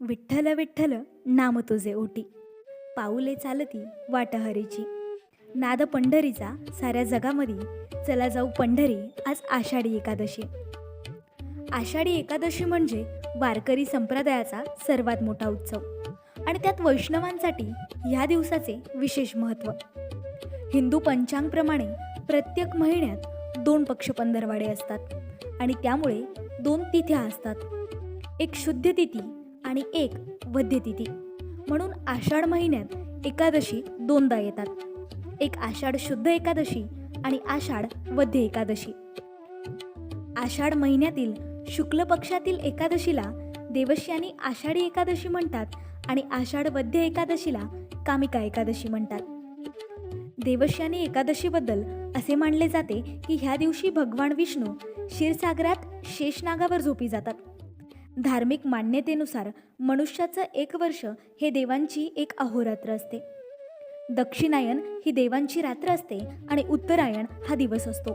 विठ्ठल विठ्ठल नाम तुझे ओटी, पाऊले चालती वाट हरीची. नाद पंढरीचा साऱ्या जगामध्ये, चला जाऊ पंढरी आज आषाढी एकादशी. आषाढी एकादशी म्हणजे वारकरी संप्रदायाचा सर्वात मोठा उत्सव आणि त्यात वैष्णवांसाठी ह्या दिवसाचे विशेष महत्त्व. हिंदू पंचांगप्रमाणे प्रत्येक महिन्यात 2 पक्ष पंधरवाडे असतात आणि त्यामुळे 2 तिथ्या असतात, एक शुद्ध तिथी आणि एक वद्य तिथी. म्हणून आषाढ महिन्यात एकादशी 2दा येतात, एक आषाढ शुद्ध एकादशी आणि आषाढ वद्य एकादशी. आषाढ महिन्यातील शुक्ल पक्षातील एकादशीला देवश्यानी आषाढी एकादशी म्हणतात आणि आषाढ वद्य एकादशीला कामिका एकादशी म्हणतात. देवश्यानी एकादशीबद्दल असे मानले जाते की ह्या दिवशी भगवान विष्णू क्षीरसागरात शेषनागावर झोपी जातात. धार्मिक मान्यतेनुसार मनुष्याचं 1 वर्ष हे देवांची एक अहोरात्र असते. दक्षिणायन ही देवांची रात्र असते आणि उत्तरायण हा दिवस असतो.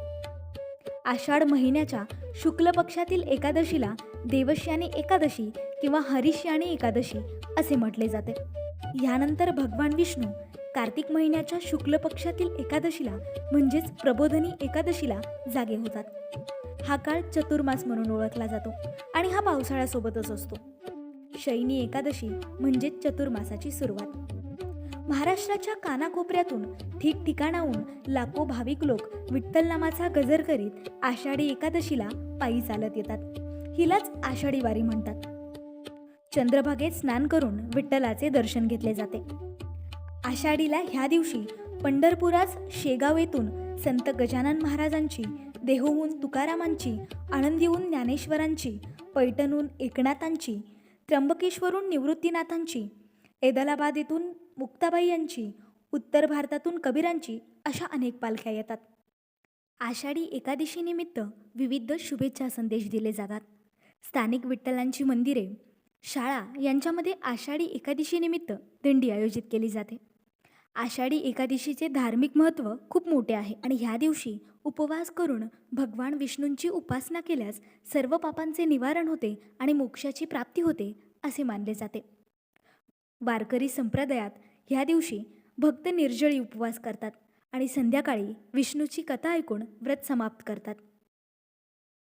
आषाढ महिन्याच्या शुक्ल पक्षातील एकादशीला देवश्यानी एकादशी किंवा हरिश्यानी एकादशी असे म्हटले जाते. ह्यानंतर भगवान विष्णू कार्तिक महिन्याच्या शुक्ल पक्षातील एकादशीला म्हणजेच प्रबोधनी एकादशीला जागे होतात. हा काळ चतुर्मास म्हणून ओळखला जातो आणि हा पावसाळ्यासोबतच असतो. शयनी एकादशी म्हणजे चतुर्मासाची सुरुवात. महाराष्ट्राच्या कानाकोपऱ्यातून ठिकठिकाणाहून लाखो भाविक लोक विठ्ठल नामाचा गजर करीत आषाढी एकादशीला पायी चालत येतात. हिलाच आषाढी वारी म्हणतात. चंद्रभागेत स्नान करून विठ्ठलाचे दर्शन घेतले जाते. आषाढीला ह्या दिवशी पंढरपुरात शेगाव येथून संत गजानन महाराजांची, देहूहून तुकारामांची, आळंदीहून ज्ञानेश्वरांची, पैठणहून एकनाथांची, त्र्यंबकेश्वरून निवृत्तीनाथांची, ऐदलाबाद येथून मुक्ताबाई यांची, उत्तर भारतातून कबीरांची अशा अनेक पालख्या येतात. आषाढी एकादशीनिमित्त विविध शुभेच्छा संदेश दिले जातात. स्थानिक विठ्ठलांची मंदिरे, शाळा यांच्यामध्ये आषाढी एकादशीनिमित्त दिंडी आयोजित केली जाते. आषाढी एकादशीचे धार्मिक महत्त्व खूप मोठे आहे आणि ह्या दिवशी उपवास करून भगवान विष्णूंची उपासना केल्यास सर्व पापांचे निवारण होते आणि मोक्षाची प्राप्ती होते असे मानले जाते. वारकरी संप्रदायात ह्या दिवशी भक्त निर्जळी उपवास करतात आणि संध्याकाळी विष्णूची कथा ऐकून व्रत समाप्त करतात.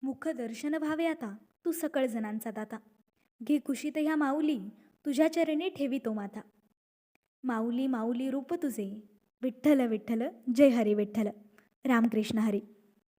मुख दर्शन व्हावे आता तू सकळ जनांचा दाता, घे कुशीत ह्या माऊली तुझ्या चरणी ठेवितो माथा. माऊली माऊली रूप तुझे, विठ्ठल विठ्ठल जय हरी विठ्ठल. रामकृष्ण हरी.